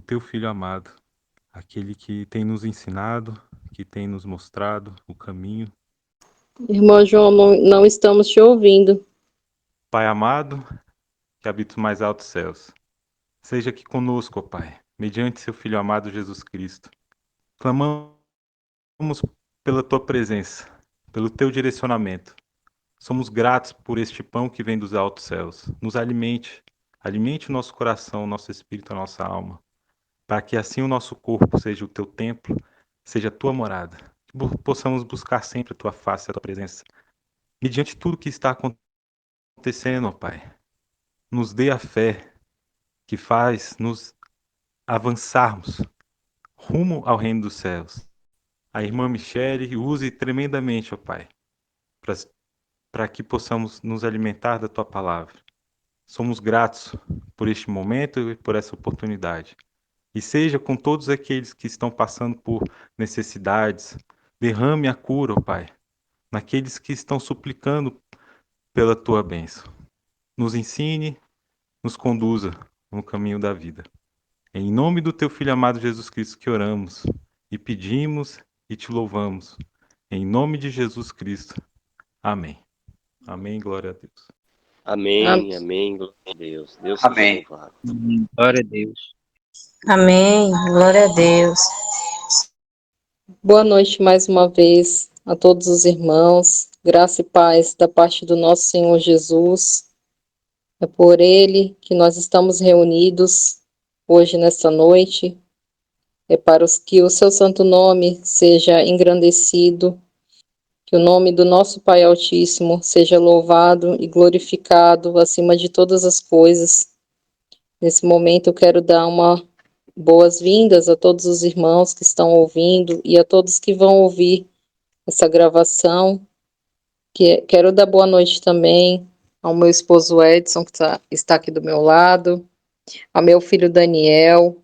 o teu Filho amado, aquele que tem nos ensinado, que tem nos mostrado o caminho. Irmão João, não estamos te ouvindo. Pai amado, que habita os mais altos céus, seja aqui conosco, ó Pai, mediante seu Filho amado Jesus Cristo. Clamamos pela tua presença, pelo teu direcionamento. Somos gratos por este pão que vem dos altos céus. Nos alimente, alimente o nosso coração, o nosso espírito, a nossa alma, para que assim o nosso corpo seja o teu templo, seja a tua morada. Que possamos buscar sempre a tua face, a tua presença. Mediante tudo que está acontecendo, ó Pai, nos dê a fé que faz nos avançarmos rumo ao reino dos céus. A irmã Michele use tremendamente, ó Pai, para que possamos nos alimentar da tua palavra. Somos gratos por este momento e por essa oportunidade. E seja com todos aqueles que estão passando por necessidades, derrame a cura, ó Pai, naqueles que estão suplicando pela tua bênção. Nos ensine, nos conduza no caminho da vida. Em nome do teu Filho amado Jesus Cristo que oramos e pedimos e te louvamos. Em nome de Jesus Cristo. Amém. Amém, glória a Deus. Amém, amém, glória a Deus. Deus seja Amém. louvado. Glória a Deus. Amém. Glória a Deus. Boa noite mais uma vez a todos os irmãos. Graça e paz da parte do nosso Senhor Jesus. É por Ele que nós estamos reunidos hoje, nesta noite. É para que o seu santo nome seja engrandecido, que o nome do nosso Pai Altíssimo seja louvado e glorificado acima de todas as coisas. Nesse momento eu quero dar uma boas-vindas a todos os irmãos que estão ouvindo e a todos que vão ouvir essa gravação. Quero dar boa noite também ao meu esposo Edson, que está aqui do meu lado, ao meu filho Daniel,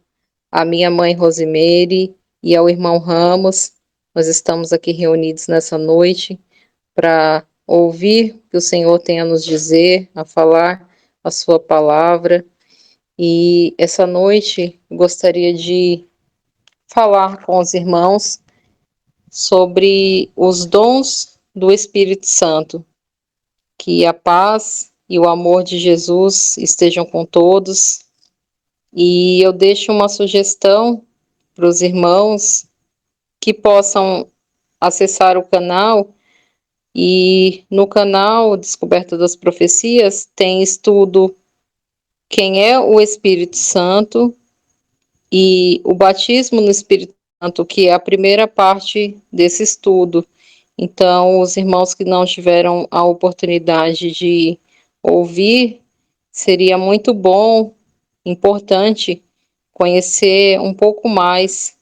à minha mãe Rosimeire e ao irmão Ramos. Nós estamos aqui reunidos nessa noite para ouvir o que o Senhor tem a nos dizer, a falar a sua palavra. E essa noite eu gostaria de falar com os irmãos sobre os dons do Espírito Santo. Que a paz e o amor de Jesus estejam com todos. E eu deixo uma sugestão para os irmãos que possam acessar o canal. E no canal Descoberta das Profecias tem estudo quem é o Espírito Santo e o batismo no Espírito Santo, que é a primeira parte desse estudo. Então, os irmãos que não tiveram a oportunidade de ouvir, seria muito bom, importante, conhecer um pouco mais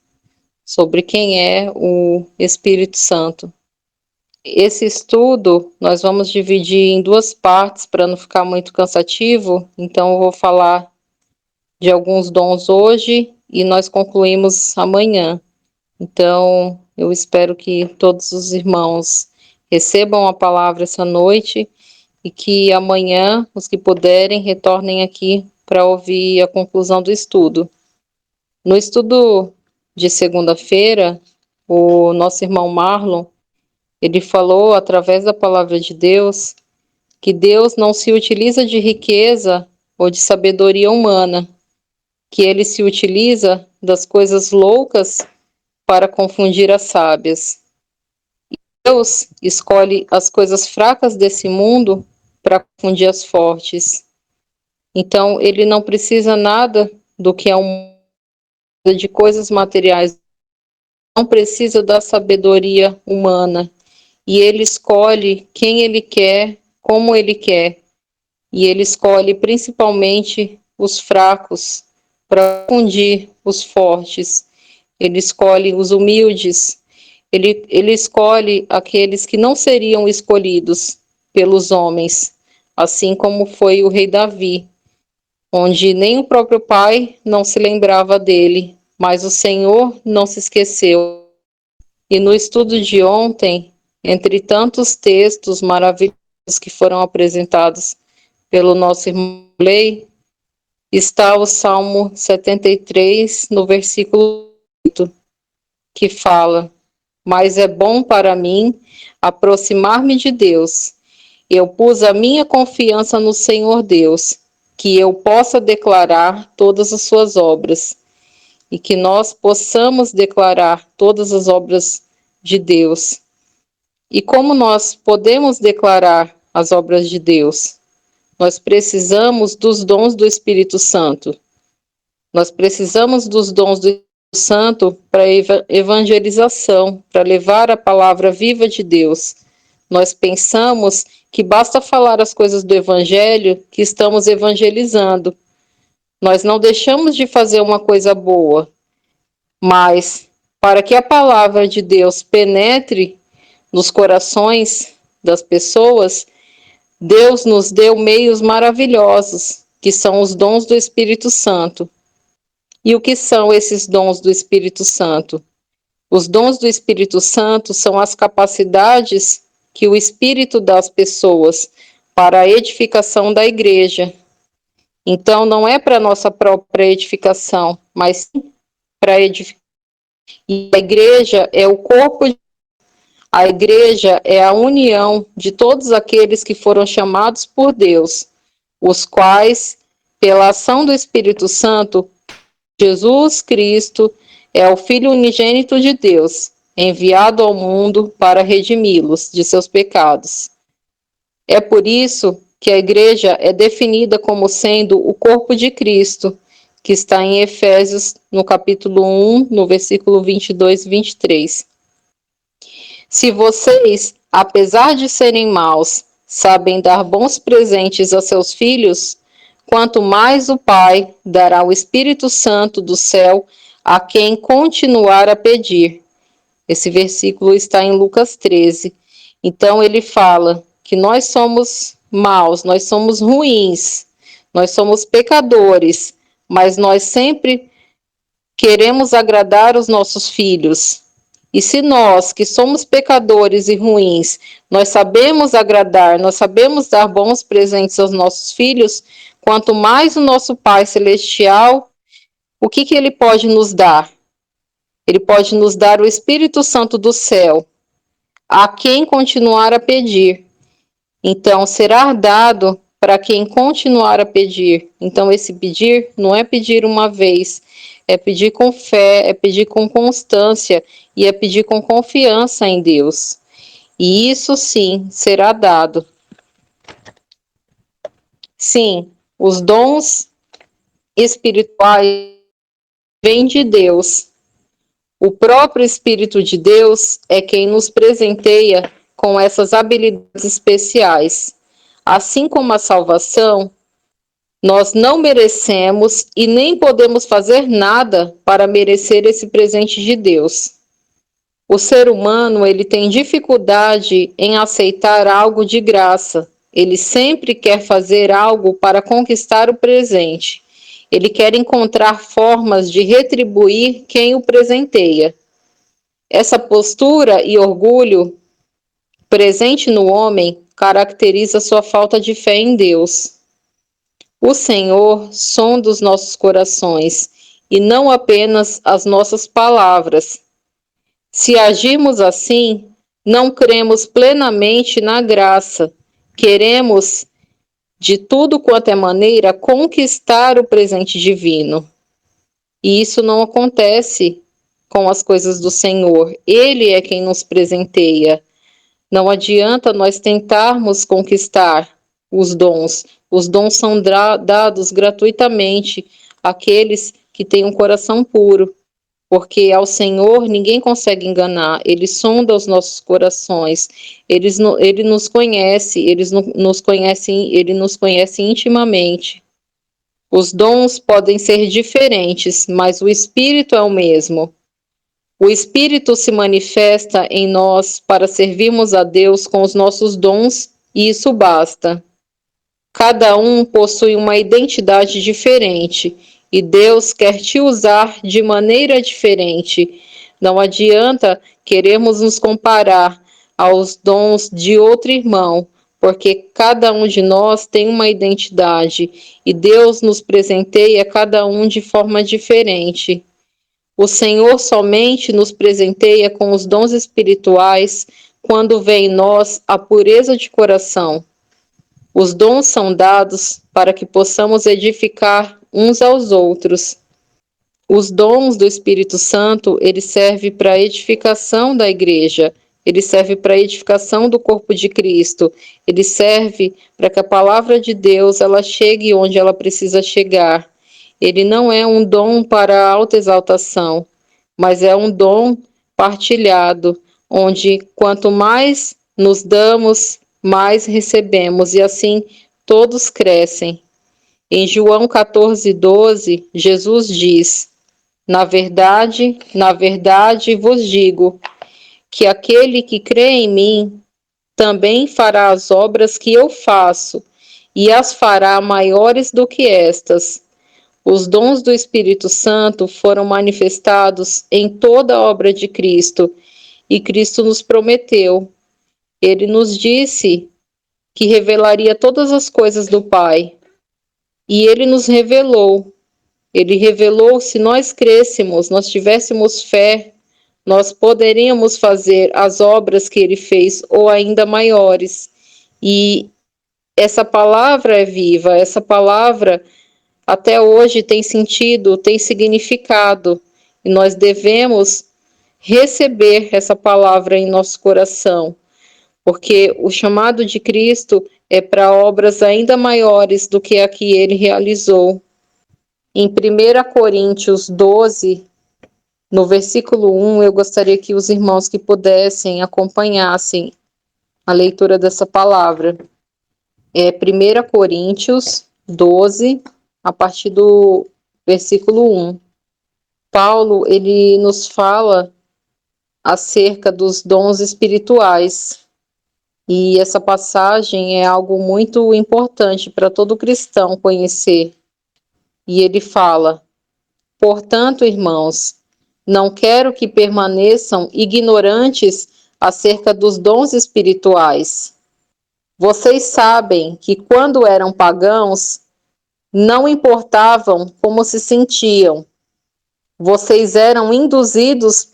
sobre quem é o Espírito Santo. Esse estudo nós vamos dividir em duas partes para não ficar muito cansativo, então eu vou falar de alguns dons hoje e nós concluímos amanhã. Então, eu espero que todos os irmãos recebam a palavra essa noite e que amanhã, os que puderem, retornem aqui para ouvir a conclusão do estudo. No estudo de segunda-feira, o nosso irmão Marlon, ele falou, através da palavra de Deus, que Deus não se utiliza de riqueza ou de sabedoria humana, que ele se utiliza das coisas loucas para confundir as sábias. Deus escolhe as coisas fracas desse mundo para confundir as fortes. Então, ele não precisa nada do que é de coisas materiais, não precisa da sabedoria humana. E ele escolhe quem ele quer, como ele quer. E ele escolhe principalmente os fracos para confundir os fortes. Ele escolhe os humildes. Ele escolhe aqueles que não seriam escolhidos pelos homens, assim como foi o rei Davi, onde nem o próprio pai não se lembrava dele, mas o Senhor não se esqueceu. E no estudo de ontem, entre tantos textos maravilhosos que foram apresentados pelo nosso irmão Lei, está o Salmo 73, no versículo 8, que fala: mas é bom para mim aproximar-me de Deus. Eu pus a minha confiança no Senhor Deus, que eu possa declarar todas as suas obras, e que nós possamos declarar todas as obras de Deus. E como nós podemos declarar as obras de Deus? Nós precisamos dos dons do Espírito Santo. Nós precisamos dos dons do Espírito Santo para evangelização, para levar a palavra viva de Deus. Nós pensamos que basta falar as coisas do Evangelho que estamos evangelizando. Nós não deixamos de fazer uma coisa boa, mas para que a palavra de Deus penetre nos corações das pessoas, Deus nos deu meios maravilhosos, que são os dons do Espírito Santo. E o que são esses dons do Espírito Santo? Os dons do Espírito Santo são as capacidades que o Espírito dá às pessoas para a edificação da igreja. Então, não é para a nossa própria edificação, mas para edificar. E a igreja é o corpo de... A igreja é a união de todos aqueles que foram chamados por Deus, os quais, pela ação do Espírito Santo, Jesus Cristo é o Filho unigênito de Deus, enviado ao mundo para redimi-los de seus pecados. É por isso que a igreja é definida como sendo o corpo de Cristo, que está em Efésios, no capítulo 1, no versículo 22 e 23. Se vocês, apesar de serem maus, sabem dar bons presentes a seus filhos, quanto mais o Pai dará o Espírito Santo do céu a quem continuar a pedir. Esse versículo está em Lucas 13. Então ele fala que nós somos maus, nós somos ruins, nós somos pecadores, mas nós sempre queremos agradar os nossos filhos. E se nós, que somos pecadores e ruins, nós sabemos agradar, nós sabemos dar bons presentes aos nossos filhos, quanto mais o nosso Pai Celestial, o que ele pode nos dar? Ele pode nos dar o Espírito Santo do céu, a quem continuar a pedir. Então, será dado para quem continuar a pedir. Então, esse pedir não é pedir uma vez, é pedir com fé, é pedir com constância e é pedir com confiança em Deus. E isso sim será dado. Sim, os dons espirituais vêm de Deus. O próprio Espírito de Deus é quem nos presenteia com essas habilidades especiais. Assim como a salvação, nós não merecemos e nem podemos fazer nada para merecer esse presente de Deus. O ser humano, ele tem dificuldade em aceitar algo de graça. Ele sempre quer fazer algo para conquistar o presente. Ele quer encontrar formas de retribuir quem o presenteia. Essa postura e orgulho presente no homem caracteriza sua falta de fé em Deus. O Senhor sonda os nossos corações e não apenas as nossas palavras. Se agirmos assim, não cremos plenamente na graça. Queremos, de tudo quanto é maneira, conquistar o presente divino. E isso não acontece com as coisas do Senhor. Ele é quem nos presenteia. Não adianta nós tentarmos conquistar os dons. Os dons são dados gratuitamente àqueles que têm um coração puro. Porque ao Senhor ninguém consegue enganar. Ele sonda os nossos corações. Ele nos conhece, ele nos conhece intimamente. Os dons podem ser diferentes, mas o Espírito é o mesmo. O Espírito se manifesta em nós para servirmos a Deus com os nossos dons, e isso basta. Cada um possui uma identidade diferente, e Deus quer te usar de maneira diferente. Não adianta querermos nos comparar aos dons de outro irmão, porque cada um de nós tem uma identidade e Deus nos presenteia cada um de forma diferente. O Senhor somente nos presenteia com os dons espirituais quando vê em nós a pureza de coração. Os dons são dados para que possamos edificar uns aos outros. Os dons do Espírito Santo, ele serve para a edificação da igreja, ele serve para a edificação do corpo de Cristo, ele serve para que a palavra de Deus ela chegue onde ela precisa chegar. Ele não é um dom para autoexaltação, mas é um dom partilhado, onde quanto mais nos damos, mais recebemos, e assim todos crescem. Em João 14:12, Jesus diz: na verdade vos digo, que aquele que crê em mim também fará as obras que eu faço, e as fará maiores do que estas. Os dons do Espírito Santo foram manifestados em toda a obra de Cristo, e Cristo nos prometeu. Ele nos disse que revelaria todas as coisas do Pai, e ele nos revelou. Ele revelou, se nós crêssemos, nós tivéssemos fé, nós poderíamos fazer as obras que ele fez ou ainda maiores. E essa palavra é viva, essa palavra até hoje tem sentido, tem significado, e nós devemos receber essa palavra em nosso coração, porque o chamado de Cristo é para obras ainda maiores do que a que ele realizou. Em 1 Coríntios 12, no versículo 1, eu gostaria que os irmãos que pudessem acompanhassem a leitura dessa palavra. É 1 Coríntios 12, a partir do versículo 1. Paulo, ele nos fala acerca dos dons espirituais. E essa passagem é algo muito importante para todo cristão conhecer. E ele fala: portanto, irmãos, não quero que permaneçam ignorantes acerca dos dons espirituais. Vocês sabem que quando eram pagãos, não importavam como se sentiam. Vocês eram induzidos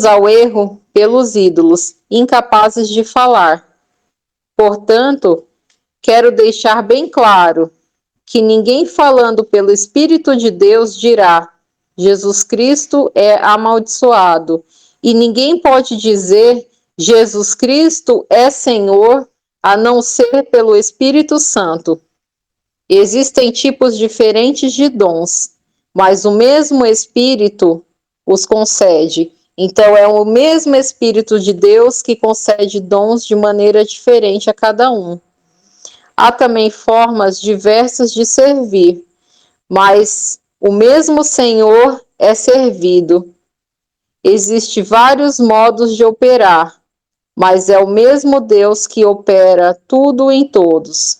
ao erro pelos ídolos, incapazes de falar. Portanto, quero deixar bem claro que ninguém falando pelo Espírito de Deus dirá: Jesus Cristo é amaldiçoado, e ninguém pode dizer: Jesus Cristo é Senhor, a não ser pelo Espírito Santo. Existem tipos diferentes de dons, mas o mesmo Espírito os concede. Então, é o mesmo Espírito de Deus que concede dons de maneira diferente a cada um. Há também formas diversas de servir, mas o mesmo Senhor é servido. Existem vários modos de operar, mas é o mesmo Deus que opera tudo em todos.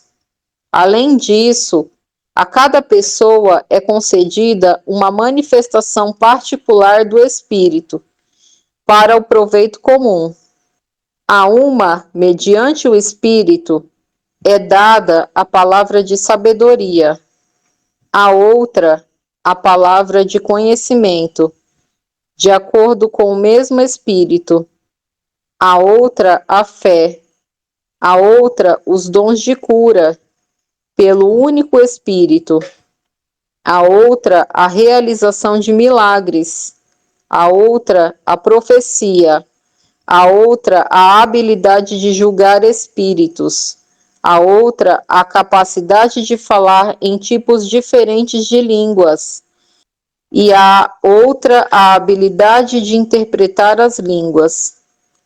Além disso, a cada pessoa é concedida uma manifestação particular do Espírito, para o proveito comum. A uma, mediante o Espírito, é dada a palavra de sabedoria, a outra, a palavra de conhecimento, de acordo com o mesmo Espírito, a outra, a fé, a outra, os dons de cura, pelo único Espírito, a outra, a realização de milagres, a outra, a profecia, a outra, a habilidade de julgar espíritos, a outra, a capacidade de falar em tipos diferentes de línguas, e a outra, a habilidade de interpretar as línguas.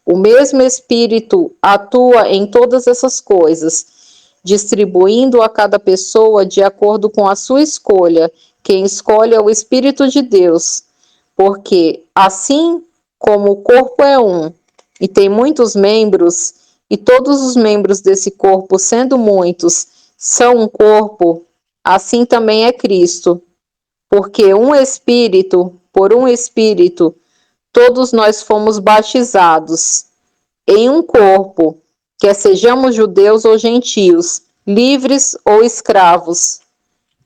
O mesmo Espírito atua em todas essas coisas, distribuindo a cada pessoa de acordo com a sua escolha. Quem escolhe é o Espírito de Deus, porque assim como o corpo é um e tem muitos membros, e todos os membros desse corpo, sendo muitos, são um corpo, assim também é Cristo. Porque um Espírito, por um Espírito, todos nós fomos batizados, em um corpo, quer sejamos judeus ou gentios, livres ou escravos.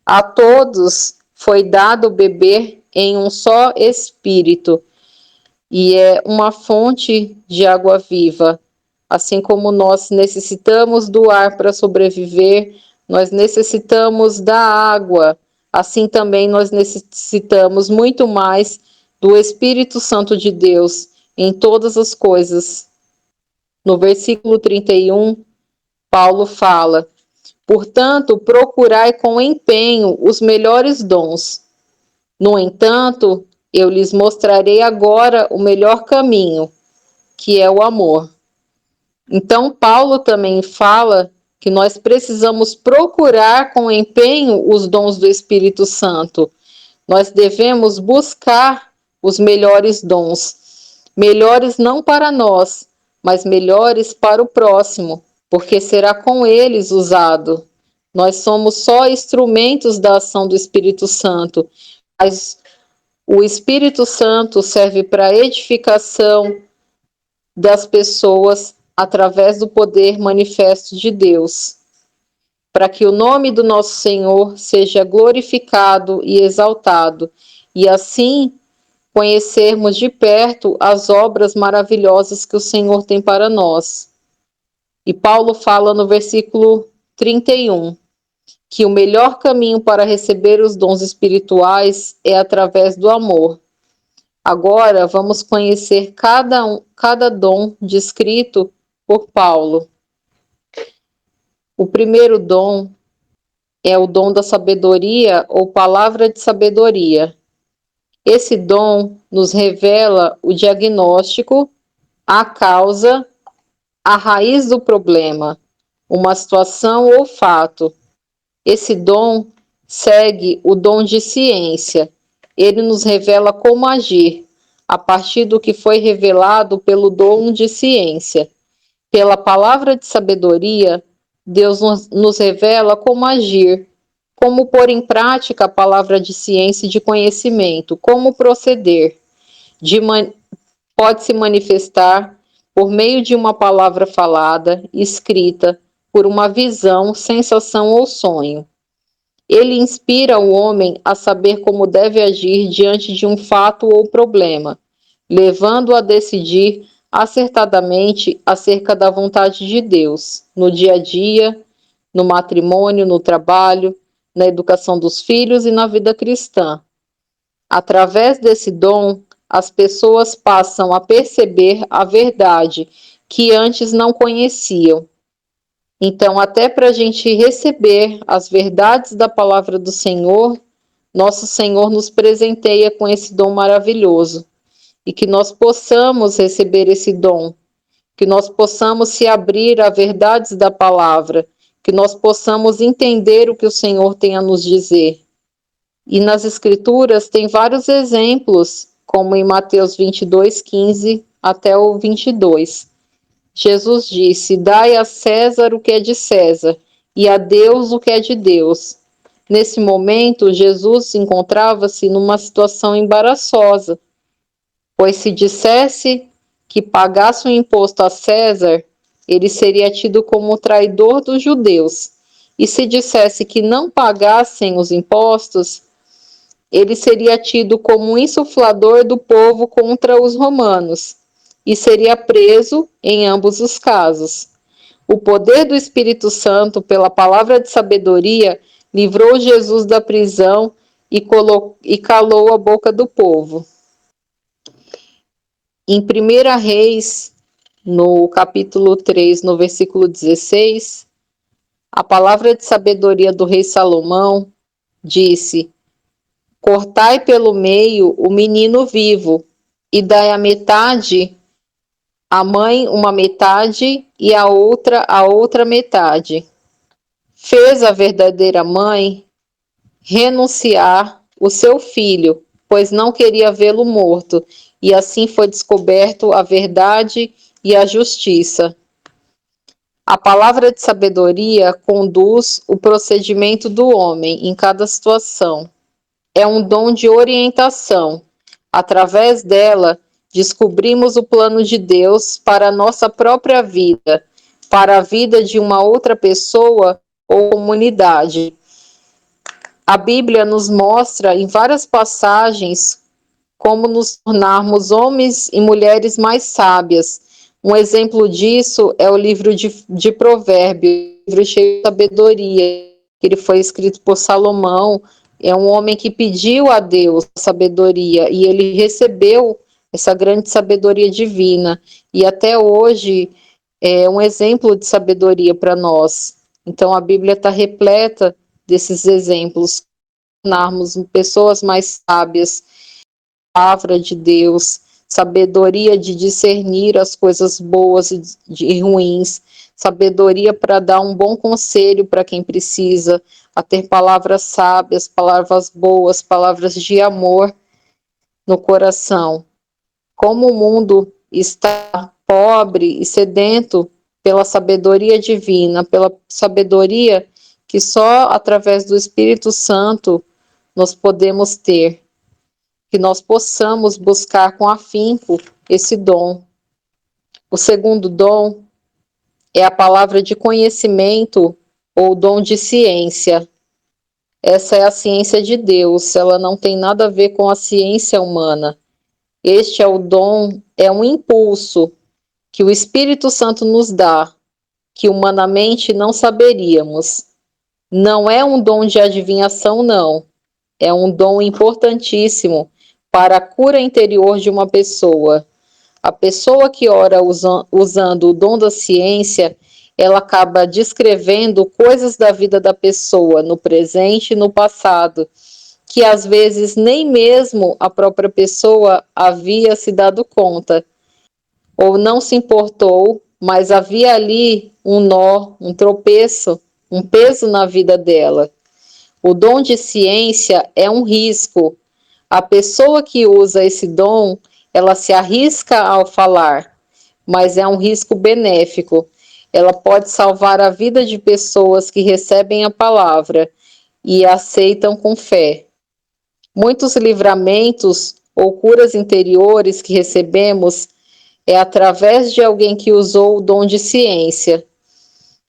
A todos foi dado beber em um só espírito, e é uma fonte de água viva. Assim como nós necessitamos do ar para sobreviver, nós necessitamos da água. Assim também nós necessitamos muito mais do Espírito Santo de Deus em todas as coisas. No versículo 31, Paulo fala: portanto, procurai com empenho os melhores dons. No entanto, eu lhes mostrarei agora o melhor caminho, que é o amor. Então, Paulo também fala que nós precisamos procurar com empenho os dons do Espírito Santo. Nós devemos buscar os melhores dons. Melhores não para nós, mas melhores para o próximo, porque será com eles usado. Nós somos só instrumentos da ação do Espírito Santo, mas o Espírito Santo serve para a edificação das pessoas através do poder manifesto de Deus, para que o nome do nosso Senhor seja glorificado e exaltado, e assim conhecermos de perto as obras maravilhosas que o Senhor tem para nós. E Paulo fala no versículo 31, que o melhor caminho para receber os dons espirituais é através do amor. Agora vamos conhecer cada dom descrito por Paulo. O primeiro dom é o dom da sabedoria ou palavra de sabedoria. Esse dom nos revela o diagnóstico, a causa, a raiz do problema, uma situação ou fato. Esse dom segue o dom de ciência. Ele nos revela como agir, a partir do que foi revelado pelo dom de ciência. Pela palavra de sabedoria, Deus nos revela como agir, como pôr em prática a palavra de ciência e de conhecimento, como proceder. Pode se manifestar por meio de uma palavra falada, escrita, por uma visão, sensação ou sonho. Ele inspira o homem a saber como deve agir diante de um fato ou problema, levando-o a decidir acertadamente acerca da vontade de Deus, no dia a dia, no matrimônio, no trabalho, na educação dos filhos e na vida cristã. Através desse dom, as pessoas passam a perceber a verdade que antes não conheciam. Então, até para a gente receber as verdades da palavra do Senhor, nosso Senhor nos presenteia com esse dom maravilhoso. E que nós possamos receber esse dom, que nós possamos se abrir a verdades da palavra, que nós possamos entender o que o Senhor tem a nos dizer. E nas Escrituras tem vários exemplos, como em Mateus 22:15 até o 22. Jesus disse: dai a César o que é de César, e a Deus o que é de Deus. Nesse momento, Jesus encontrava-se numa situação embaraçosa, pois se dissesse que pagasse o imposto a César, ele seria tido como traidor dos judeus. E se dissesse que não pagassem os impostos, ele seria tido como um insuflador do povo contra os romanos e seria preso em ambos os casos. O poder do Espírito Santo, pela palavra de sabedoria, livrou Jesus da prisão e calou a boca do povo. Em 1 Reis, no capítulo 3, no versículo 16, a palavra de sabedoria do rei Salomão disse: cortai pelo meio o menino vivo, e dai a metade à mãe uma metade, e a outra metade. Fez a verdadeira mãe renunciar o seu filho, pois não queria vê-lo morto, e assim foi descoberto a verdade e a justiça. A palavra de sabedoria conduz o procedimento do homem em cada situação. É um dom de orientação. Através dela, descobrimos o plano de Deus para a nossa própria vida, para a vida de uma outra pessoa ou comunidade. A Bíblia nos mostra em várias passagens como nos tornarmos homens e mulheres mais sábias. Um exemplo disso é o livro de Provérbios, um livro cheio de sabedoria, que ele foi escrito por Salomão. É um homem que pediu a Deus sabedoria e ele recebeu essa grande sabedoria divina. E até hoje é um exemplo de sabedoria para nós. Então a Bíblia está repleta desses exemplos, tornarmos pessoas mais sábias, palavra de Deus, sabedoria de discernir as coisas boas e ruins, sabedoria para dar um bom conselho para quem precisa, a ter palavras sábias, palavras boas, palavras de amor no coração. Como o mundo está pobre e sedento pela sabedoria divina, pela sabedoria que só através do Espírito Santo nós podemos ter, que nós possamos buscar com afinco esse dom. O segundo dom é a palavra de conhecimento ou dom de ciência. Essa é a ciência de Deus, ela não tem nada a ver com a ciência humana. Este é o dom, é um impulso que o Espírito Santo nos dá, que humanamente não saberíamos. Não é um dom de adivinhação, não. É um dom importantíssimo para a cura interior de uma pessoa. A pessoa que ora usando o dom da ciência, ela acaba descrevendo coisas da vida da pessoa, no presente e no passado, que às vezes nem mesmo a própria pessoa havia se dado conta, ou não se importou, mas havia ali um nó, um tropeço, um peso na vida dela. O dom de ciência é um risco. A pessoa que usa esse dom, ela se arrisca ao falar, mas é um risco benéfico. Ela pode salvar a vida de pessoas que recebem a palavra e a aceitam com fé. Muitos livramentos ou curas interiores que recebemos é através de alguém que usou o dom de ciência.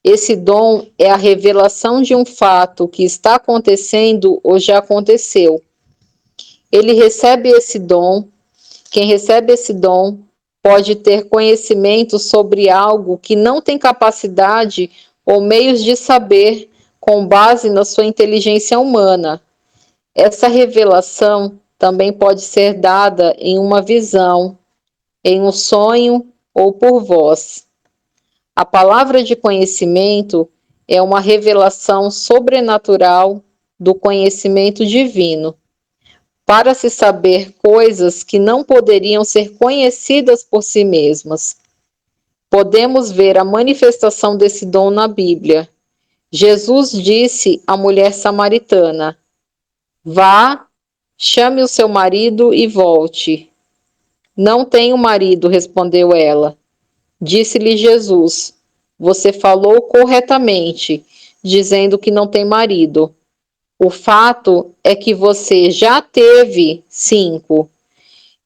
Esse dom é a revelação de um fato que está acontecendo ou já aconteceu. Ele recebe esse dom. Quem recebe esse dom pode ter conhecimento sobre algo que não tem capacidade ou meios de saber com base na sua inteligência humana. Essa revelação também pode ser dada em uma visão, em um sonho ou por voz. A palavra de conhecimento é uma revelação sobrenatural do conhecimento divino, para se saber coisas que não poderiam ser conhecidas por si mesmas. Podemos ver a manifestação desse dom na Bíblia. Jesus disse à mulher samaritana: "Vá, chame o seu marido e volte." "Não tenho marido", respondeu ela. Disse-lhe Jesus: "Você falou corretamente, dizendo que não tem marido. O fato é que você já teve 5,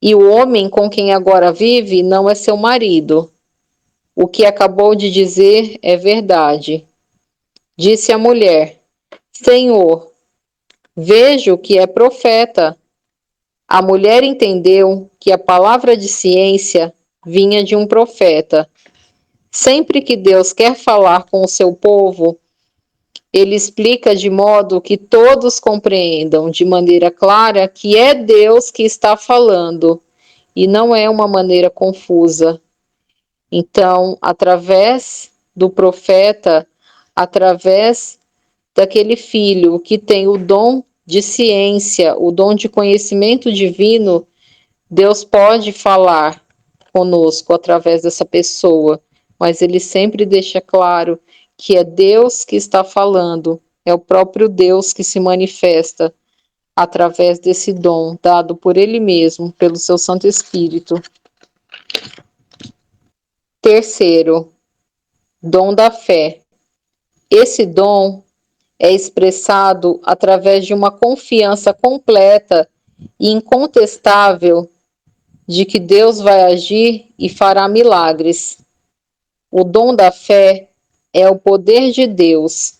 e o homem com quem agora vive não é seu marido. O que acabou de dizer é verdade." Disse a mulher: "Senhor, vejo que é profeta." A mulher entendeu que a palavra de ciência vinha de um profeta. Sempre que Deus quer falar com o seu povo, ele explica de modo que todos compreendam de maneira clara que é Deus que está falando e não é uma maneira confusa. Então, através do profeta, através daquele filho que tem o dom de ciência, o dom de conhecimento divino, Deus pode falar conosco através dessa pessoa, mas ele sempre deixa claro que é Deus que está falando, é o próprio Deus que se manifesta através desse dom dado por ele mesmo, pelo seu Santo Espírito. Terceiro, dom da fé. Esse dom é expressado através de uma confiança completa e incontestável de que Deus vai agir e fará milagres. O dom da fé é o poder de Deus,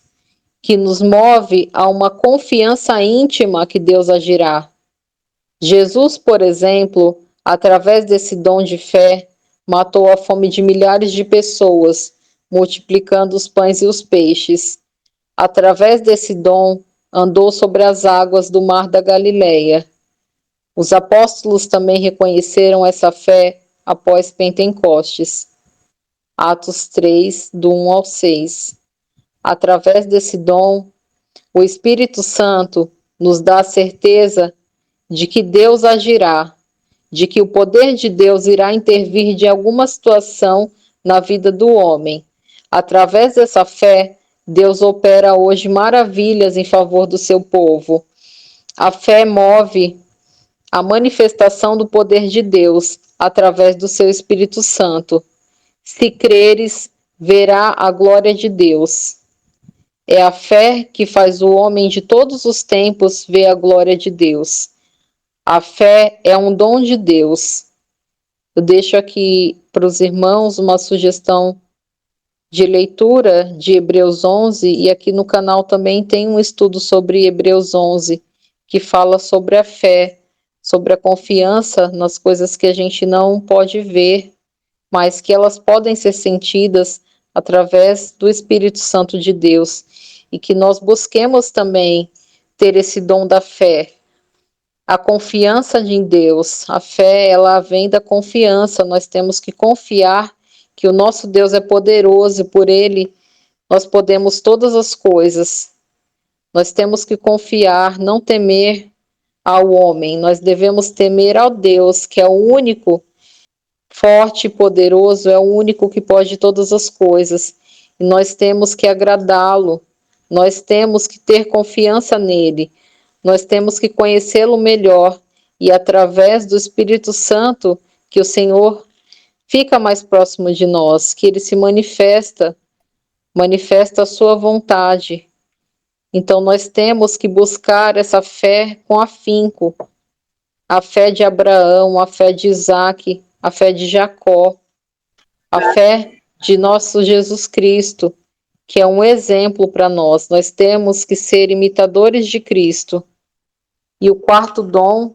que nos move a uma confiança íntima que Deus agirá. Jesus, por exemplo, através desse dom de fé, matou a fome de milhares de pessoas, multiplicando os pães e os peixes. Através desse dom, andou sobre as águas do mar da Galileia. Os apóstolos também reconheceram essa fé após Pentecostes. Atos 3, do 1 ao 6. Através desse dom, o Espírito Santo nos dá a certeza de que Deus agirá, de que o poder de Deus irá intervir de alguma situação na vida do homem. Através dessa fé, Deus opera hoje maravilhas em favor do seu povo. A fé move a manifestação do poder de Deus através do seu Espírito Santo. Se creres, verá a glória de Deus. É a fé que faz o homem de todos os tempos ver a glória de Deus. A fé é um dom de Deus. Eu deixo aqui para os irmãos uma sugestão de leitura de Hebreus 11, e aqui no canal também tem um estudo sobre Hebreus 11, que fala sobre a fé, sobre a confiança nas coisas que a gente não pode ver, mas que elas podem ser sentidas através do Espírito Santo de Deus, e que nós busquemos também ter esse dom da fé, a confiança em Deus. A fé, ela vem da confiança. Nós temos que confiar que o nosso Deus é poderoso e por Ele nós podemos todas as coisas. Nós temos que confiar, não temer ao homem. Nós devemos temer ao Deus, que é o único forte e poderoso, é o único que pode todas as coisas. E nós temos que agradá-lo. Nós temos que ter confiança nele. Nós temos que conhecê-lo melhor, e através do Espírito Santo que o Senhor fica mais próximo de nós, que ele se manifesta a sua vontade. Então nós temos que buscar essa fé com afinco, a fé de Abraão, a fé de Isaac, a fé de Jacó, a fé de nosso Jesus Cristo, que é um exemplo para nós. Nós temos que ser imitadores de Cristo. E o quarto dom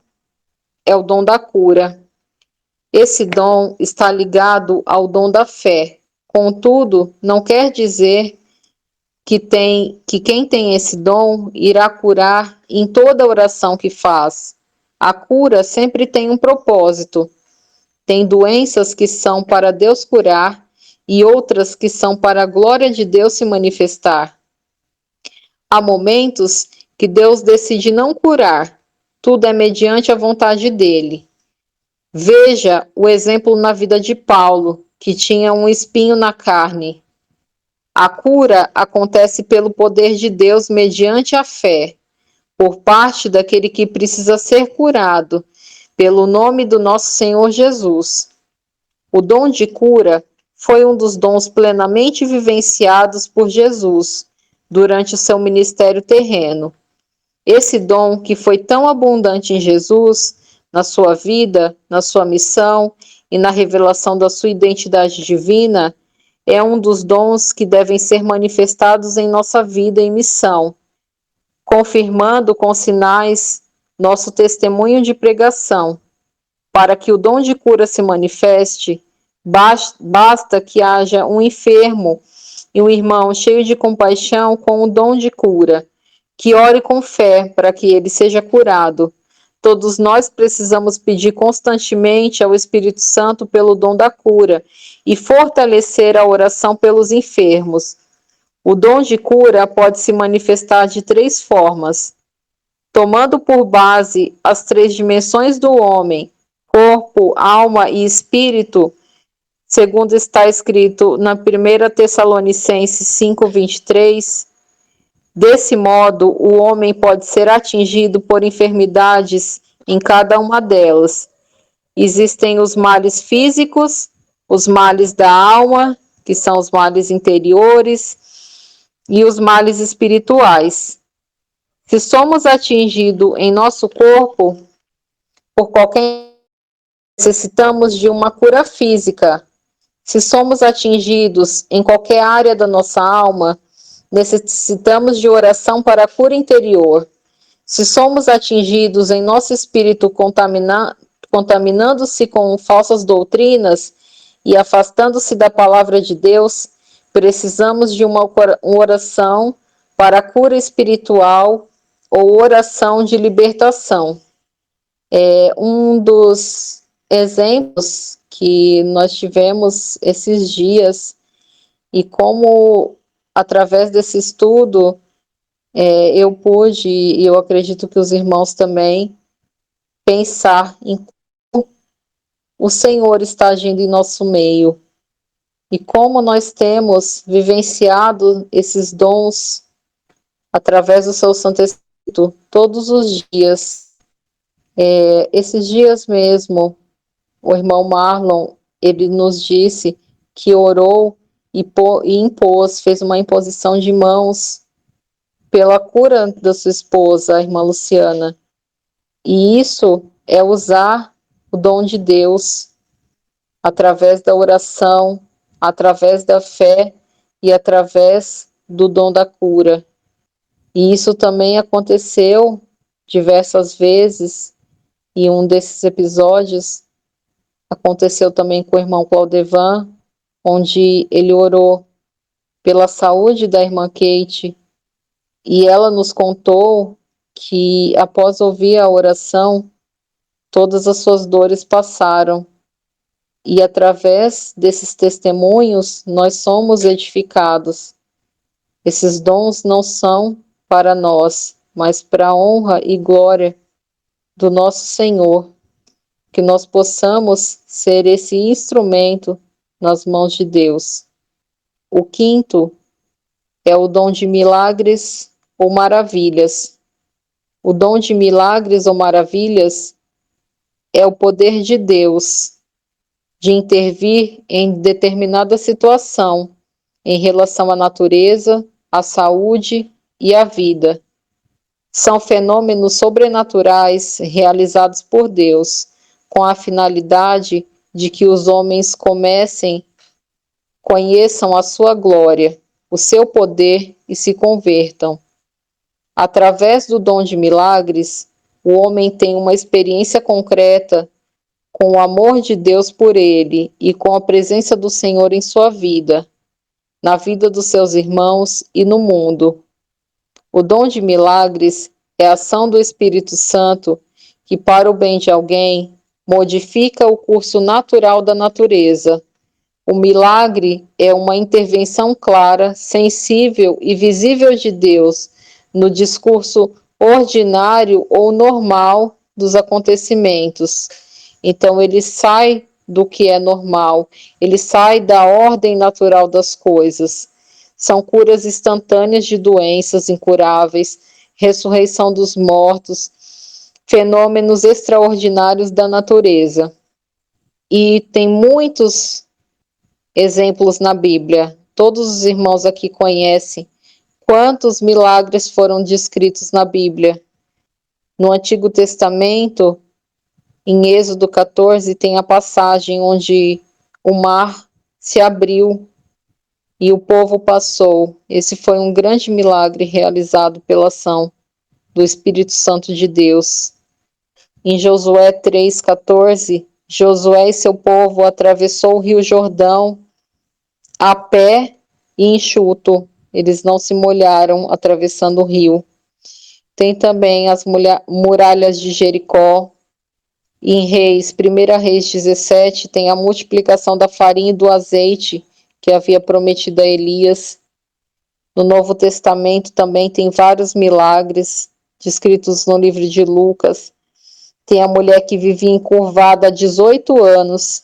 é o dom da cura. Esse dom está ligado ao dom da fé. Contudo, não quer dizer que quem tem esse dom irá curar em toda oração que faz. A cura sempre tem um propósito. Tem doenças que são para Deus curar e outras que são para a glória de Deus se manifestar. Há momentos que Deus decide não curar. Tudo é mediante a vontade dele. Veja o exemplo na vida de Paulo, que tinha um espinho na carne. A cura acontece pelo poder de Deus mediante a fé, por parte daquele que precisa ser curado, pelo nome do nosso Senhor Jesus. O dom de cura foi um dos dons plenamente vivenciados por Jesus durante o seu ministério terreno. Esse dom que foi tão abundante em Jesus, na sua vida, na sua missão e na revelação da sua identidade divina, é um dos dons que devem ser manifestados em nossa vida e missão, confirmando com sinais nosso testemunho de pregação. Para que o dom de cura se manifeste, basta que haja um enfermo e um irmão cheio de compaixão com o dom de cura, que ore com fé para que ele seja curado. Todos nós precisamos pedir constantemente ao Espírito Santo pelo dom da cura e fortalecer a oração pelos enfermos. O dom de cura pode se manifestar de 3 formas. Tomando por base as 3 dimensões do homem, corpo, alma e espírito, segundo está escrito na 1 Tessalonicenses 5:23, desse modo, o homem pode ser atingido por enfermidades em cada uma delas. Existem os males físicos, os males da alma, que são os males interiores, e os males espirituais. Se somos atingidos em nosso corpo por qualquer necessitamos de uma cura física. Se somos atingidos em qualquer área da nossa alma, necessitamos de oração para a cura interior. Se somos atingidos em nosso espírito contaminando-se com falsas doutrinas e afastando-se da palavra de Deus, precisamos de uma oração para a cura espiritual ou oração de libertação. Um dos exemplos que nós tivemos esses dias, e como através desse estudo eu pude, e eu acredito que os irmãos também, pensar em como o Senhor está agindo em nosso meio e como nós temos vivenciado esses dons através do seu Santo Espírito todos os dias. Esses dias mesmo, o irmão Marlon, ele nos disse que orou e impôs, fez uma imposição de mãos pela cura da sua esposa, a irmã Luciana. E isso é usar o dom de Deus através da oração, através da fé e através do dom da cura. E isso também aconteceu diversas vezes, e um desses episódios aconteceu também com o irmão Claudevan, onde ele orou pela saúde da irmã Kate, e ela nos contou que após ouvir a oração, todas as suas dores passaram. E através desses testemunhos, nós somos edificados. Esses dons não são para nós, mas para a honra e glória do nosso Senhor. Que nós possamos ser esse instrumento nas mãos de Deus. O quinto é o dom de milagres ou maravilhas. O dom de milagres ou maravilhas é o poder de Deus de intervir em determinada situação em relação à natureza, à saúde e à vida. São fenômenos sobrenaturais realizados por Deus, com a finalidade de que os homens conheçam a sua glória, o seu poder e se convertam. Através do dom de milagres, o homem tem uma experiência concreta com o amor de Deus por ele e com a presença do Senhor em sua vida, na vida dos seus irmãos e no mundo. O dom de milagres é a ação do Espírito Santo que, para o bem de alguém, modifica o curso natural da natureza. O milagre é uma intervenção clara, sensível e visível de Deus no discurso ordinário ou normal dos acontecimentos. Então, ele sai do que é normal, ele sai da ordem natural das coisas. São curas instantâneas de doenças incuráveis, ressurreição dos mortos, fenômenos extraordinários da natureza. E tem muitos exemplos na Bíblia. Todos os irmãos aqui conhecem quantos milagres foram descritos na Bíblia. No Antigo Testamento, em Êxodo 14, tem a passagem onde o mar se abriu e o povo passou. Esse foi um grande milagre realizado pela ação do Espírito Santo de Deus. Em Josué 3,14, Josué e seu povo atravessou o rio Jordão a pé e enxuto. Eles não se molharam atravessando o rio. Tem também as muralhas de Jericó. Em Reis, 1 Reis 17, tem a multiplicação da farinha e do azeite que havia prometido a Elias. No Novo Testamento também tem vários milagres descritos no livro de Lucas. Tem a mulher que vivia encurvada há 18 anos.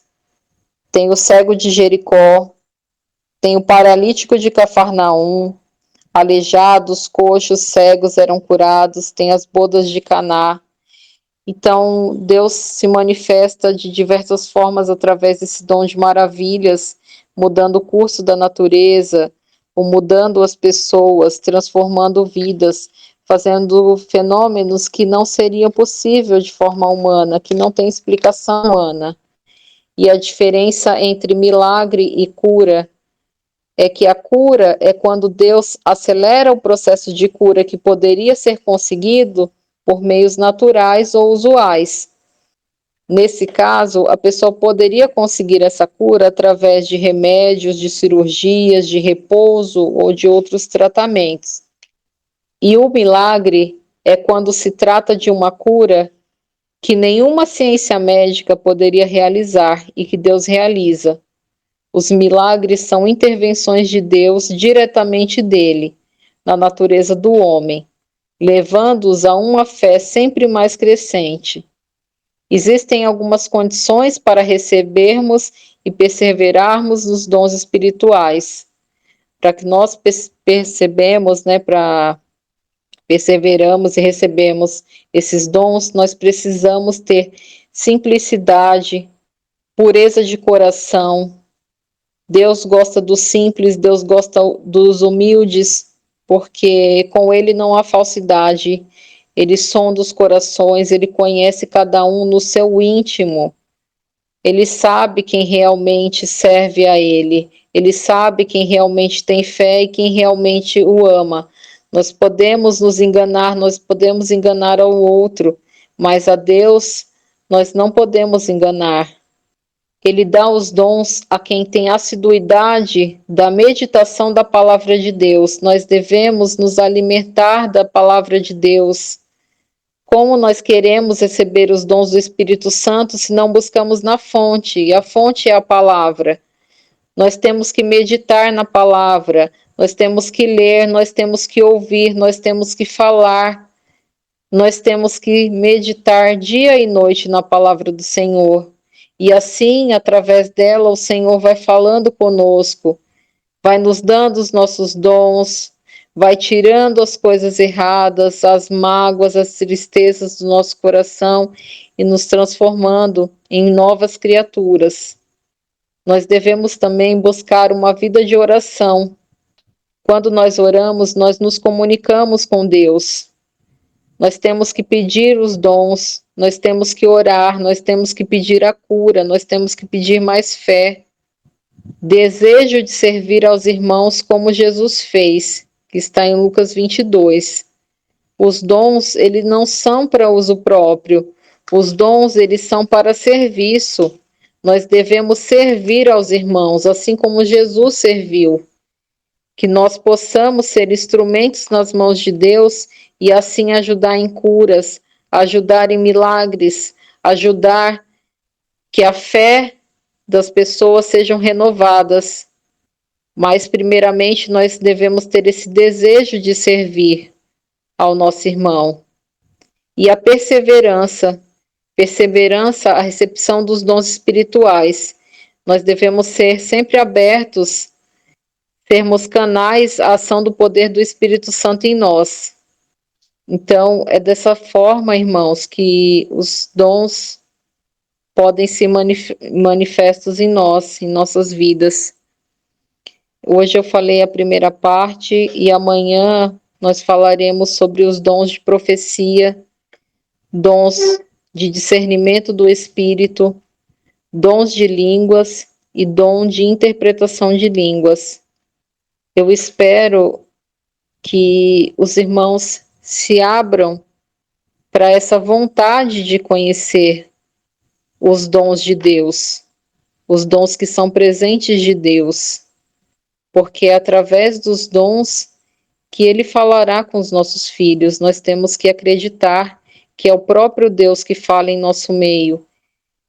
Tem o cego de Jericó. Tem o paralítico de Cafarnaum. Aleijados, coxos, cegos eram curados. Tem as bodas de Caná. Então, Deus se manifesta de diversas formas através desse dom de maravilhas, mudando o curso da natureza, ou mudando as pessoas, transformando vidas, fazendo fenômenos que não seriam possíveis de forma humana, que não tem explicação humana. E a diferença entre milagre e cura é que a cura é quando Deus acelera o processo de cura que poderia ser conseguido por meios naturais ou usuais. Nesse caso, a pessoa poderia conseguir essa cura através de remédios, de cirurgias, de repouso ou de outros tratamentos. E o milagre é quando se trata de uma cura que nenhuma ciência médica poderia realizar e que Deus realiza. Os milagres são intervenções de Deus diretamente dele, na natureza do homem, levando-os a uma fé sempre mais crescente. Existem algumas condições para recebermos e perseverarmos nos dons espirituais. Para que nós percebemos, para perseveramos e recebemos esses dons, nós precisamos ter simplicidade, pureza de coração. Deus gosta dos simples, Deus gosta dos humildes, porque com Ele não há falsidade. Ele sonda os corações, Ele conhece cada um no seu íntimo. Ele sabe quem realmente serve a Ele. Ele sabe quem realmente tem fé e quem realmente o ama. Nós podemos nos enganar, nós podemos enganar ao outro, mas a Deus nós não podemos enganar. Ele dá os dons a quem tem assiduidade da meditação da palavra de Deus. Nós devemos nos alimentar da palavra de Deus. Como nós queremos receber os dons do Espírito Santo se não buscamos na fonte? E a fonte é a palavra. Nós temos que meditar na palavra, nós temos que ler, nós temos que ouvir, nós temos que falar, nós temos que meditar dia e noite na palavra do Senhor. E assim, através dela, o Senhor vai falando conosco, vai nos dando os nossos dons, vai tirando as coisas erradas, as mágoas, as tristezas do nosso coração e nos transformando em novas criaturas. Nós devemos também buscar uma vida de oração. Quando nós oramos, nós nos comunicamos com Deus. Nós temos que pedir os dons, nós temos que orar, nós temos que pedir a cura, nós temos que pedir mais fé. Desejo de servir aos irmãos como Jesus fez, que está em Lucas 22. Os dons, eles não são para uso próprio. Os dons, eles são para serviço. Nós devemos servir aos irmãos, assim como Jesus serviu. Que nós possamos ser instrumentos nas mãos de Deus e assim ajudar em curas, ajudar em milagres, ajudar que a fé das pessoas sejam renovadas. Mas, primeiramente, nós devemos ter esse desejo de servir ao nosso irmão. E a perseverança, a recepção dos dons espirituais. Nós devemos ser sempre abertos, sermos canais à ação do poder do Espírito Santo em nós. Então, é dessa forma, irmãos, que os dons podem ser manifestos em nós, em nossas vidas. Hoje eu falei a primeira parte e amanhã nós falaremos sobre os dons de profecia, dons de discernimento do Espírito, dons de línguas e dom de interpretação de línguas. Eu espero que os irmãos se abram para essa vontade de conhecer os dons de Deus, os dons que são presentes de Deus, porque é através dos dons que Ele falará com os nossos filhos. Nós temos que acreditar que é o próprio Deus que fala em nosso meio,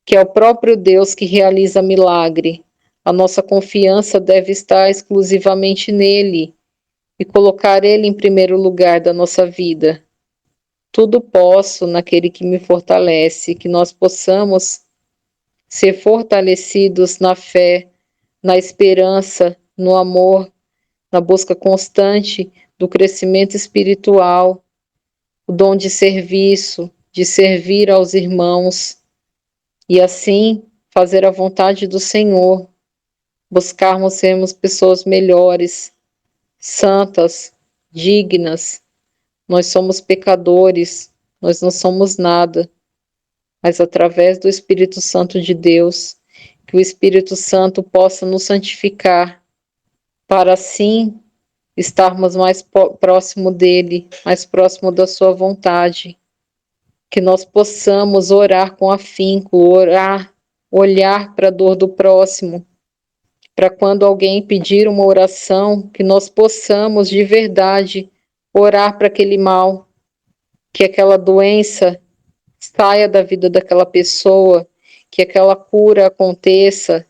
que é o próprio Deus que realiza milagre. A nossa confiança deve estar exclusivamente nele e colocar ele em primeiro lugar da nossa vida. Tudo posso naquele que me fortalece, que nós possamos ser fortalecidos na fé, na esperança, no amor, na busca constante do crescimento espiritual, o dom de serviço, de servir aos irmãos, e assim fazer a vontade do Senhor, buscarmos sermos pessoas melhores, santas, dignas. Nós somos pecadores, nós não somos nada, mas através do Espírito Santo de Deus, que o Espírito Santo possa nos santificar, para assim estarmos mais próximo dele, mais próximo da sua vontade, que nós possamos orar com afinco, orar, olhar para a dor do próximo, para quando alguém pedir uma oração, que nós possamos de verdade orar para aquele mal, que aquela doença saia da vida daquela pessoa, que aquela cura aconteça,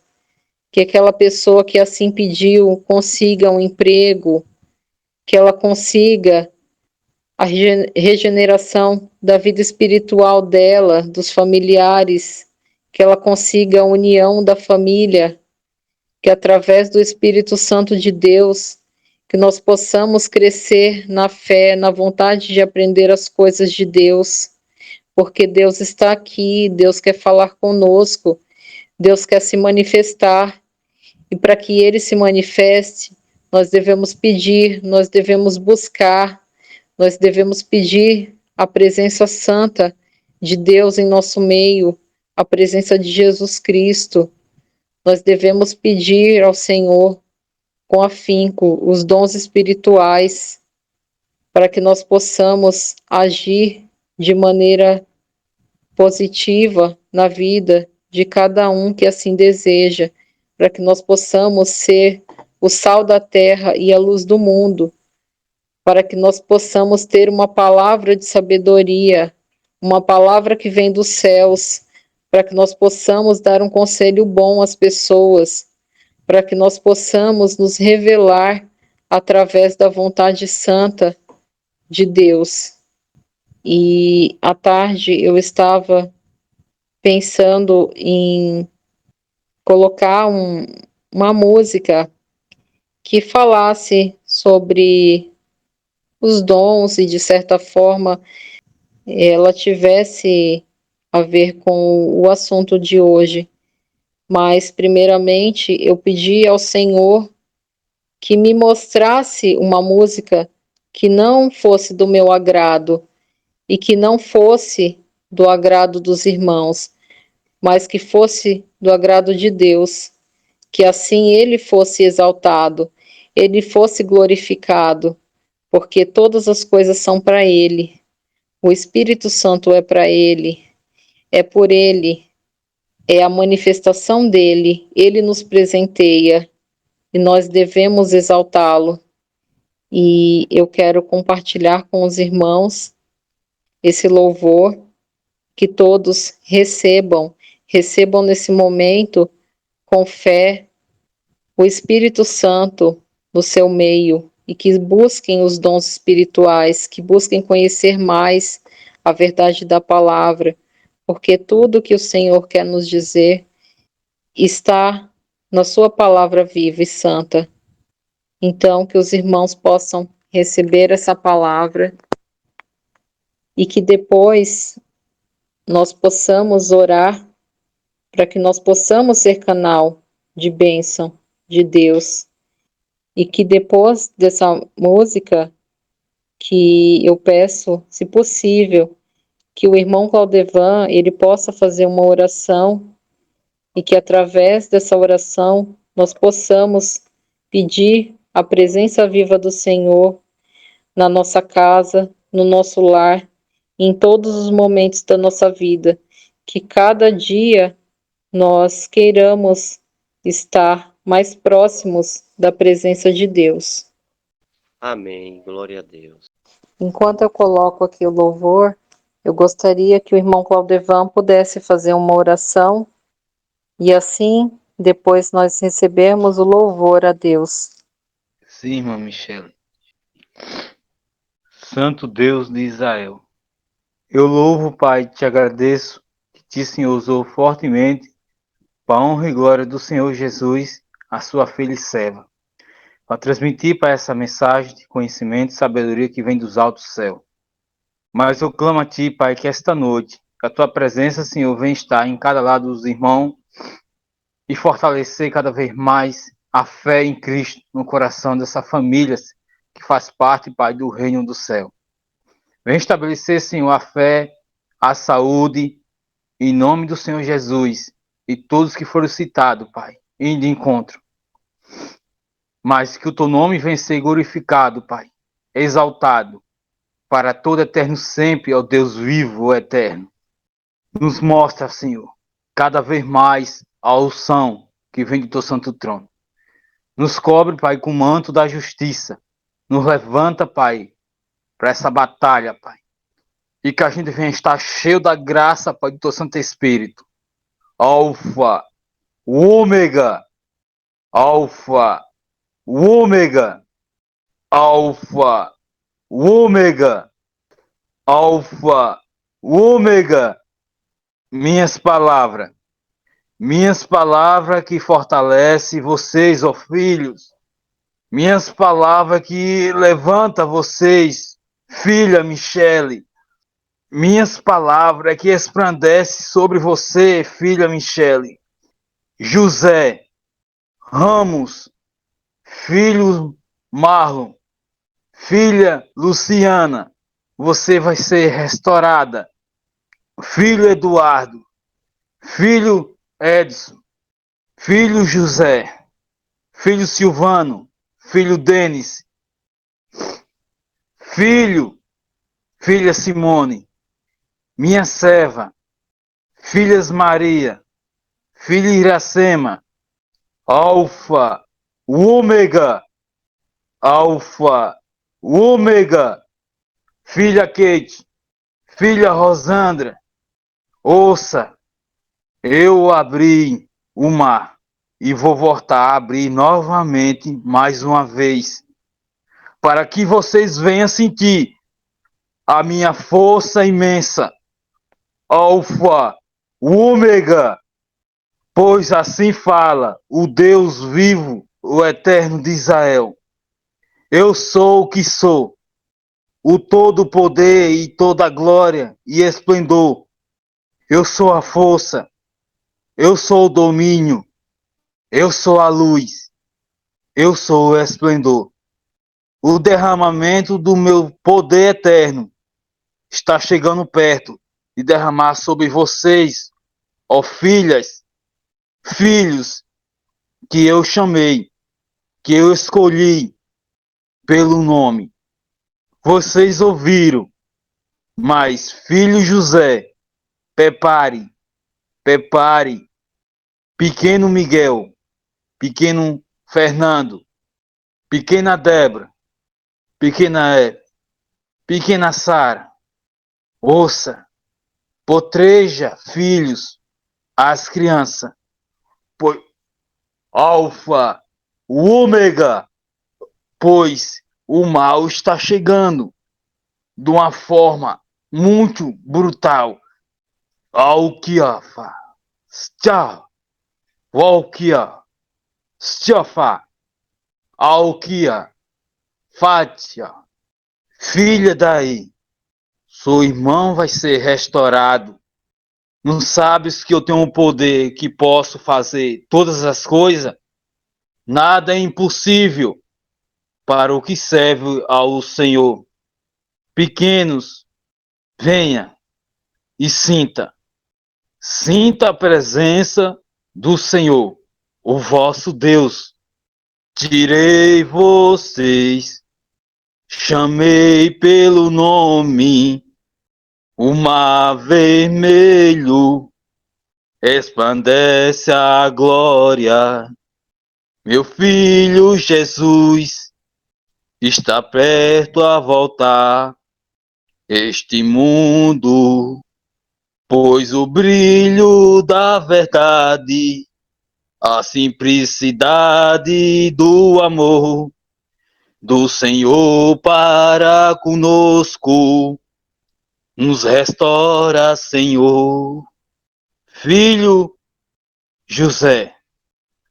que aquela pessoa que assim pediu consiga um emprego, que ela consiga a regeneração da vida espiritual dela, dos familiares, que ela consiga a união da família, que através do Espírito Santo de Deus, que nós possamos crescer na fé, na vontade de aprender as coisas de Deus, porque Deus está aqui, Deus quer falar conosco, Deus quer se manifestar, e para que Ele se manifeste, nós devemos pedir, nós devemos buscar, nós devemos pedir a presença santa de Deus em nosso meio, a presença de Jesus Cristo. Nós devemos pedir ao Senhor com afinco os dons espirituais para que nós possamos agir de maneira positiva na vida de cada um que assim deseja, para que nós possamos ser o sal da terra e a luz do mundo, para que nós possamos ter uma palavra de sabedoria, uma palavra que vem dos céus, para que nós possamos dar um conselho bom às pessoas, para que nós possamos nos revelar através da vontade santa de Deus. E à tarde eu estava pensando em colocar uma música que falasse sobre os dons e, de certa forma, ela tivesse a ver com o assunto de hoje. Mas, primeiramente, eu pedi ao Senhor que me mostrasse uma música que não fosse do meu agrado e que não fosse do agrado dos irmãos, mas que fosse do agrado de Deus, que assim ele fosse exaltado, ele fosse glorificado, porque todas as coisas são para ele. O Espírito Santo é para ele, é por ele, é a manifestação dele, ele nos presenteia e nós devemos exaltá-lo. E eu quero compartilhar com os irmãos esse louvor, que todos recebam nesse momento com fé o Espírito Santo no seu meio e que busquem os dons espirituais, que busquem conhecer mais a verdade da palavra, porque tudo que o Senhor quer nos dizer está na sua palavra viva e santa. Então, que os irmãos possam receber essa palavra e que depois nós possamos orar para que nós possamos ser canal de bênção de Deus. E que depois dessa música, que eu peço, se possível, que o irmão Claudevan, ele possa fazer uma oração e que através dessa oração nós possamos pedir a presença viva do Senhor na nossa casa, no nosso lar, em todos os momentos da nossa vida, que cada dia nós queiramos estar mais próximos da presença de Deus. Amém. Glória a Deus. Enquanto eu coloco aqui o louvor, eu gostaria que o irmão Claudevan pudesse fazer uma oração e assim depois nós recebermos o louvor a Deus. Sim, irmã Michele. Santo Deus de Israel, eu louvo, Pai, te agradeço que te, Senhor, usou fortemente para a honra e glória do Senhor Jesus, a sua filha e serva, para transmitir, Pai, essa mensagem de conhecimento e sabedoria que vem dos altos céus. Mas eu clamo a Ti, Pai, que esta noite, que a Tua presença, Senhor, venha estar em cada lado dos irmãos e fortalecer cada vez mais a fé em Cristo no coração dessa família que faz parte, Pai, do reino do céu. Venha estabelecer, Senhor, a fé, a saúde, em nome do Senhor Jesus, e todos que foram citados, Pai, indo de encontro. Mas que o teu nome venha ser glorificado, Pai, exaltado, para todo eterno sempre, ó Deus vivo, eterno. Nos mostra, Senhor, cada vez mais a unção que vem do teu santo trono. Nos cobre, Pai, com o manto da justiça. Nos levanta, Pai, para essa batalha, Pai. E que a gente venha estar cheio da graça, Pai, do teu Santo Espírito. Alfa, ômega, alfa, ômega, alfa, ômega, alfa, ômega. Minhas palavras que fortalece vocês, ó filhos. Minhas palavras que levanta vocês, filha Michele. Minhas palavras que resplandece sobre você, filha Michele. José Ramos, filho Marlon, filha Luciana, você vai ser restaurada. Filho Eduardo, filho Edson, filho José, filho Silvano, filho Denis, filha Simone, minha serva, filhas Maria, filha Iracema, Alfa, Ômega, Alfa, Ômega, filha Kate, filha Rosandra, ouça, eu abri o mar e vou voltar a abrir novamente mais uma vez, para que vocês venham sentir a minha força imensa, Alfa, Ômega, pois assim fala o Deus vivo, o eterno de Israel. Eu sou o que sou, o todo poder e toda glória e esplendor. Eu sou a força, eu sou o domínio, eu sou a luz, eu sou o esplendor. O derramamento do meu poder eterno está chegando perto de derramar sobre vocês, ó filhas, filhos, que eu chamei, que eu escolhi pelo nome. Vocês ouviram, mas filho José, prepare, prepare, pequeno Miguel, pequeno Fernando, pequena Débora, pequena Eve, pequena Sara, ouça, potreja, filhos, as crianças, pois Alfa, Ômega, pois o mal está chegando de uma forma muito brutal. Alquiafa, Stia, Walkia, Stiofa, Alquia, Fátia, filha daí, seu irmão vai ser restaurado. Não sabes que eu tenho um poder que posso fazer todas as coisas? Nada é impossível para o que serve ao Senhor. Pequenos, venha e sinta. Sinta a presença do Senhor, o vosso Deus. Tirei vocês, chamei pelo nome, o mar vermelho resplandece a glória. Meu filho Jesus está perto a voltar este mundo, pois o brilho da verdade, a simplicidade do amor do Senhor para conosco nos restaura, Senhor. Filho José,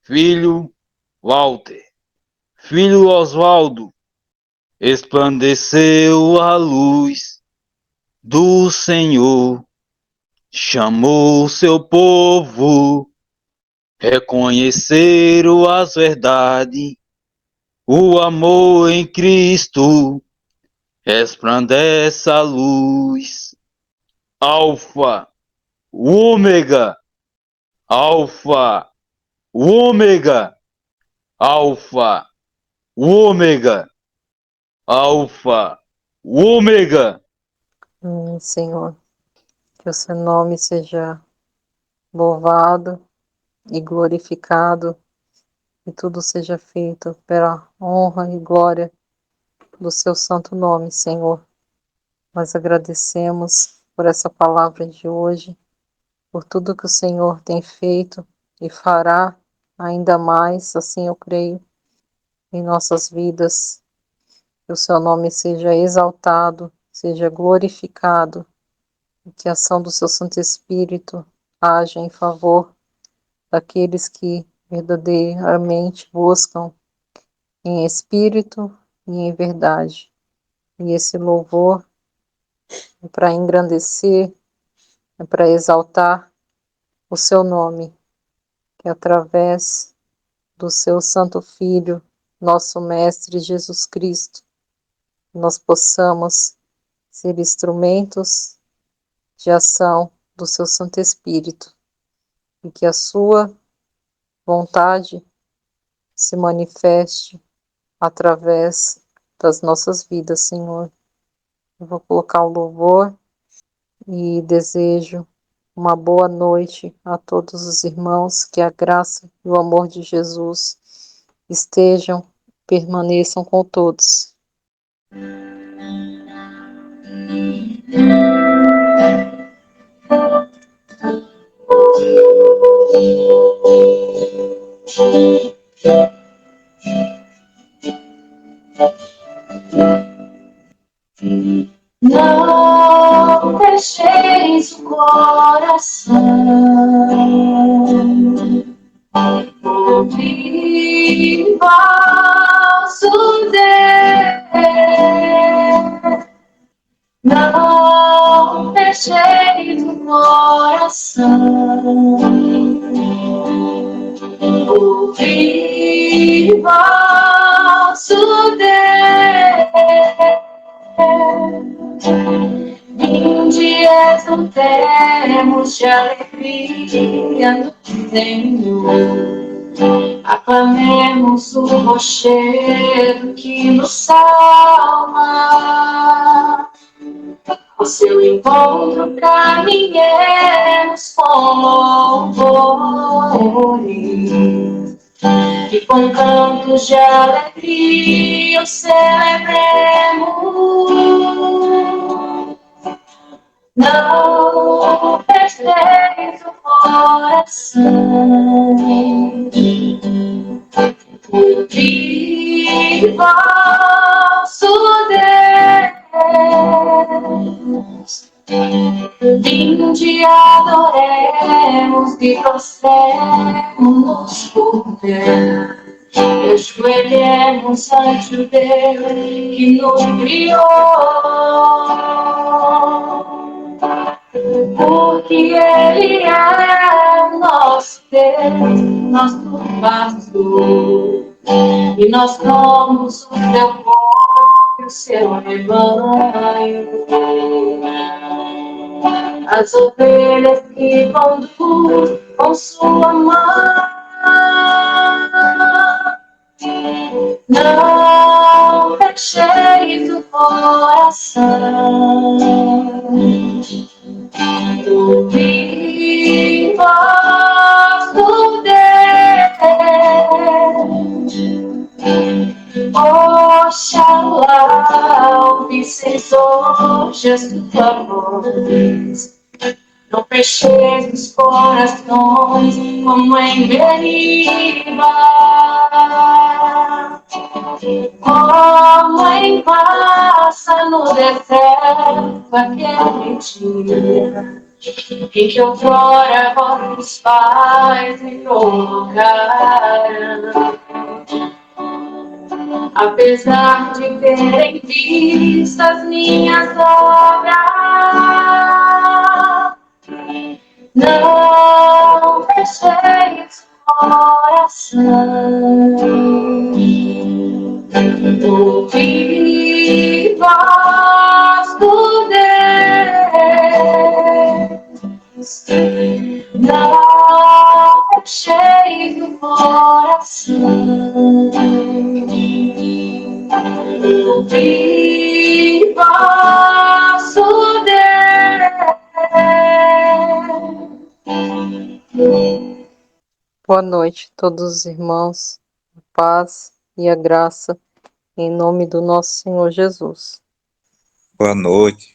filho Walter, filho Oswaldo, resplandeceu a luz do Senhor, chamou seu povo, reconheceram as verdades, o amor em Cristo, resplandece a luz. Alfa, Ômega, Alfa, o ômega, Alfa, o ômega, Alfa, o ômega. Senhor, que o seu nome seja louvado e glorificado, e tudo seja feito pela honra e glória do seu santo nome, Senhor. Nós agradecemos por essa palavra de hoje, por tudo que o Senhor tem feito e fará ainda mais, assim eu creio, em nossas vidas. Que o seu nome seja exaltado, seja glorificado, e que a ação do seu Santo Espírito haja em favor daqueles que verdadeiramente buscam em espírito e em verdade. E esse louvor é para engrandecer, é para exaltar o seu nome, que através do seu Santo Filho, nosso Mestre Jesus Cristo, nós possamos ser instrumentos de ação do seu Santo Espírito, e que a sua vontade se manifeste através das nossas vidas, Senhor. Eu vou colocar o louvor e desejo uma boa noite a todos os irmãos, que a graça e o amor de Jesus estejam, permaneçam com todos. Não fecheis o coração, ouvi vosso Deus. Não fecheis o coração, ouvi vosso Deus. Vinde, exultemos de alegria no Senhor. Aclamemos o rochedo que nos salva. Ao seu encontro caminhemos com louvores, e com cantos de alegria o celebremos. Não fecheis o coração, ouvi vosso Deus. Vinde, adoremos e prostremos por Deus. Ajoelhemos ante o Deus que nos criou. Porque Ele é o nosso Deus, nosso pastor, e nós somos o seu povo e o seu rebanho. As ovelhas que conduz com sua mão. Não fecheis o coração, ouvi vosso Deus. Oxalá ouvisseis hoje a sua voz. Não fecheis os corações como em Meriba, como em massa no deserto aquele dia, em que outrora vossos pais me colocaram. Apesar de terem visto as minhas obras, não fecheis o coração, ouvi vosso Deus. Não cheio do coração. E vosso Deus. Boa noite, todos os irmãos, a paz e a graça, em nome do nosso Senhor Jesus. Boa noite.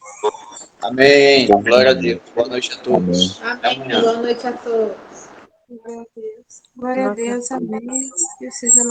Amém. Glória a Deus. Boa noite a todos. Até Amém. amanhã. Boa noite a todos. Glória a Deus. Glória a Deus. Amém. Que seja